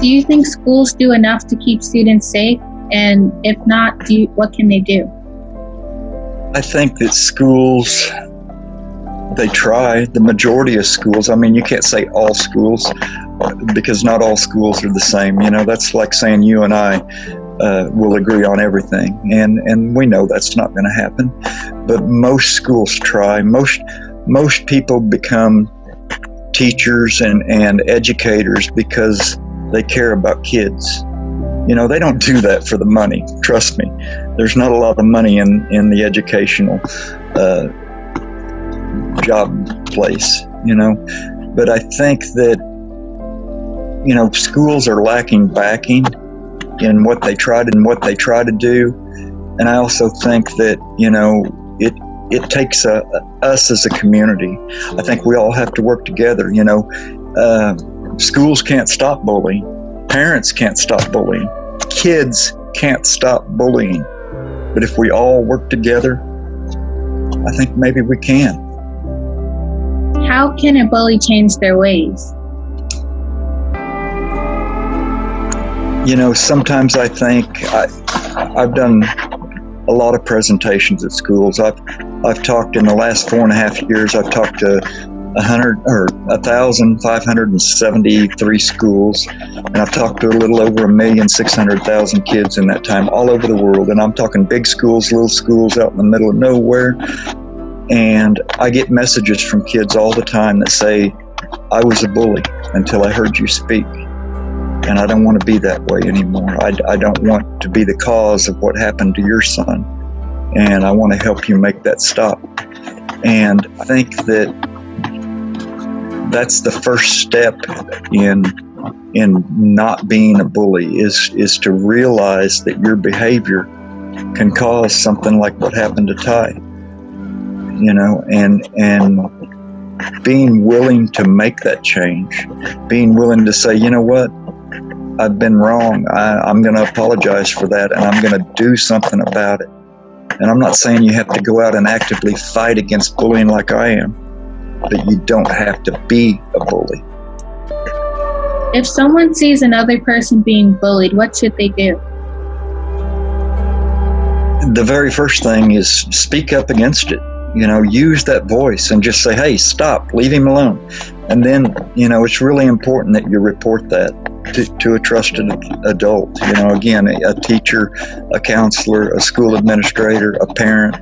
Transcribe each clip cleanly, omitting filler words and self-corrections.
Do you think schools do enough to keep students safe? And if not, what can they do? I think that schools, they try. The majority of schools, I mean, you can't say all schools because not all schools are the same. That's like saying you and I will agree on everything. And we know that's not going to happen. But most schools try. Most people become teachers and educators because they care about kids. They don't do that for the money. Trust me. There's not a lot of money in the educational job place, But I think that, schools are lacking backing in what they try to do. And I also think that, it takes us as a community. I think we all have to work together. Schools can't stop bullying. Parents can't stop bullying. Kids can't stop bullying. But if we all work together, I think maybe we can. How can a bully change their ways? Sometimes I think I've done a lot of presentations at schools. I've talked in the last 4.5 years. I've talked to 1,573 schools, and I've talked to a little over 1,600,000 kids in that time, all over the world. And I'm talking big schools, little schools out in the middle of nowhere. And I get messages from kids all the time that say, "I was a bully until I heard you speak, and I don't want to be that way anymore. I don't want to be the cause of what happened to your son, and I want to help you make that stop." And I think that that's the first step in not being a bully is to realize that your behavior can cause something like what happened to Ty. And being willing to make that change, being willing to say, you know what, I've been wrong. I'm going to apologize for that, and I'm going to do something about it. And I'm not saying you have to go out and actively fight against bullying like I am, but you don't have to be a bully. If someone sees another person being bullied, what should they do? The very first thing is speak up against it. Use that voice and just say, "Hey, stop, leave him alone." And then, it's really important that you report that to a trusted adult. Again, a teacher, a counselor, a school administrator, a parent.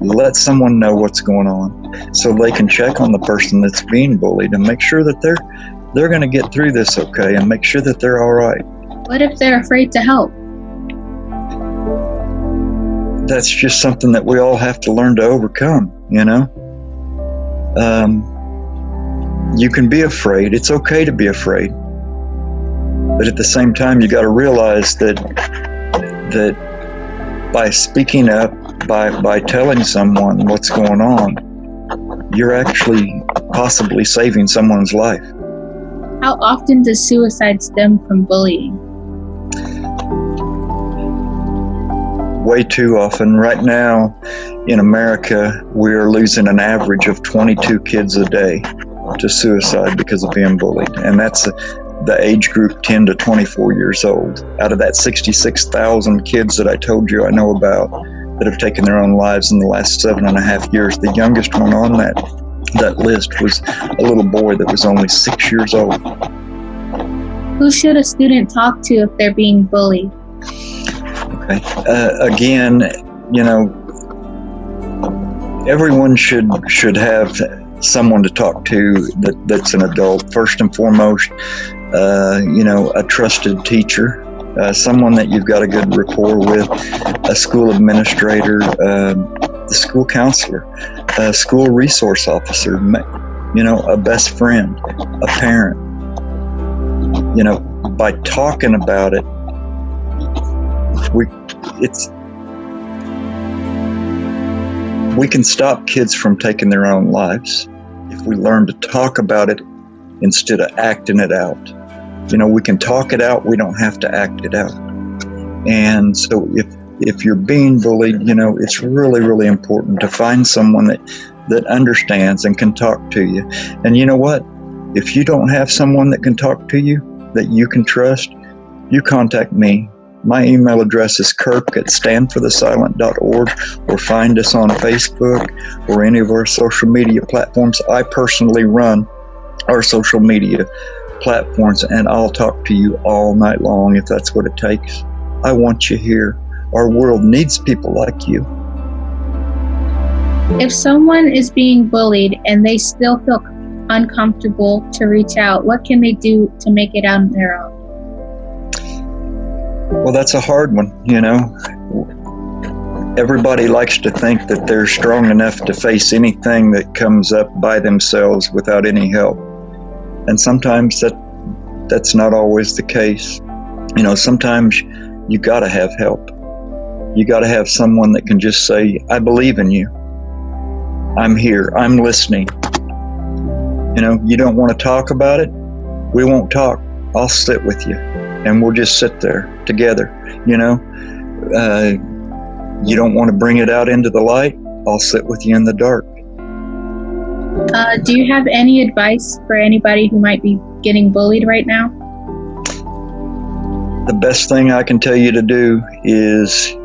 Let someone know what's going on so they can check on the person that's being bullied and make sure that they're going to get through this okay, and make sure that they're all right. What if they're afraid to help? That's just something that we all have to learn to overcome, You can be afraid. It's okay to be afraid. But at the same time, you got to realize that by speaking up, by telling someone what's going on, you're actually possibly saving someone's life. How often does suicide stem from bullying? Way too often. Right now in America, we are losing an average of 22 kids a day to suicide because of being bullied. And that's the age group 10 to 24 years old. Out of that 66,000 kids that I told you I know about that have taken their own lives in the last 7.5 years, the youngest one on that list was a little boy that was only 6 years old. Who should a student talk to if they're being bullied? Okay. Again, everyone should have someone to talk to that's an adult. First and foremost, a trusted teacher, someone that you've got a good rapport with, a school administrator, the school counselor, a school resource officer, a best friend, a parent. By talking about it, we can stop kids from taking their own lives if we learn to talk about it instead of acting it out. We can talk it out, we don't have to act it out. And so if you're being bullied, it's really, really important to find someone that understands and can talk to you. And you know what? If you don't have someone that can talk to you, that you can trust, you contact me. My email address is kirk@standforthesilent.org, or find us on Facebook or any of our social media platforms. I personally run our social media platforms, and I'll talk to you all night long if that's what it takes. I want you here. Our world needs people like you. If someone is being bullied and they still feel uncomfortable to reach out, what can they do to make it on their own? Well, that's a hard one, you know. Everybody likes to think that they're strong enough to face anything that comes up by themselves without any help. And sometimes that's not always the case. You know, sometimes you got to have help. You got to have someone that can just say, I believe in you. I'm here. I'm listening. You know, you don't want to talk about it? We won't talk. I'll sit with you, and we'll just sit there together. You know, you don't want to bring it out into the light? I'll sit with you in the dark. Do you have any advice for anybody who might be getting bullied right now? The best thing I can tell you to do is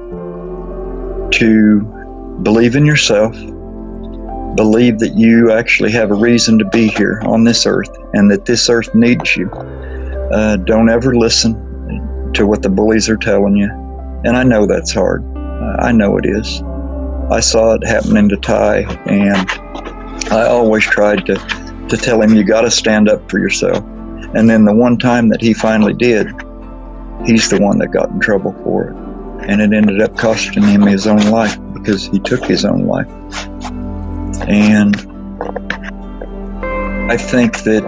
to believe in yourself, believe that you actually have a reason to be here on this earth, and that this earth needs you. Don't ever listen to what the bullies are telling you. And I know that's hard. I know it is. I saw it happening to Ty, and I always tried to tell him, you got to stand up for yourself. And then the one time that he finally did, he's the one that got in trouble for it. And it ended up costing him his own life, because he took his own life. And I think that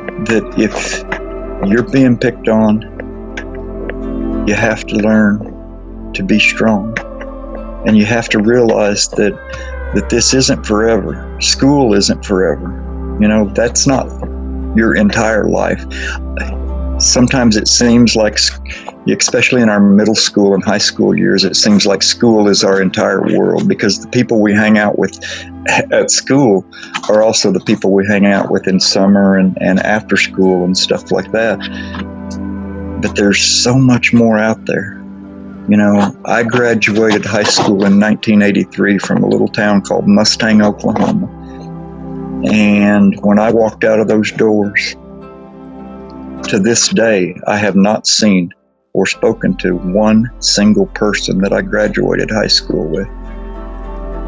if you're being picked on, you have to learn to be strong. And you have to realize that this isn't forever. School isn't forever. You know, that's not your entire life. Sometimes it seems like, especially in our middle school and high school years, it seems like school is our entire world, because the people we hang out with at school are also the people we hang out with in summer and after school and stuff like that. But there's so much more out there. You know, I graduated high school in 1983 from a little town called Mustang, Oklahoma. And when I walked out of those doors, to this day, I have not seen or spoken to one single person that I graduated high school with.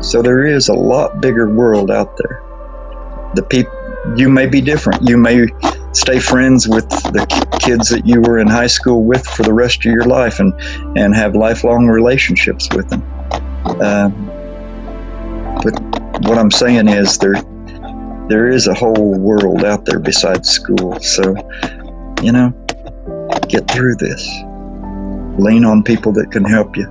So there is a lot bigger world out there. You may be different. You may stay friends with the kids that you were in high school with for the rest of your life, and have lifelong relationships with them. But what I'm saying is there is a whole world out there besides school. So, you know, get through this. Lean on people that can help you.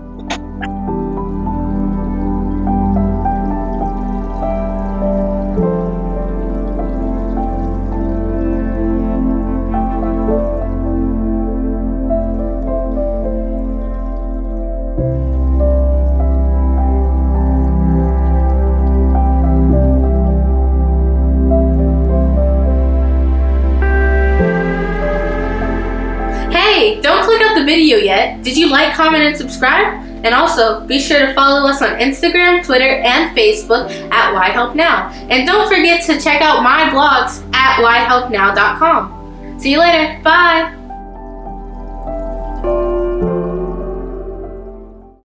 Hey, don't click out the video yet. Did you like, comment, and subscribe? And also, be sure to follow us on Instagram, Twitter, and Facebook at YHELPNow. And don't forget to check out my blogs at YHELPNow.com. See you later. Bye.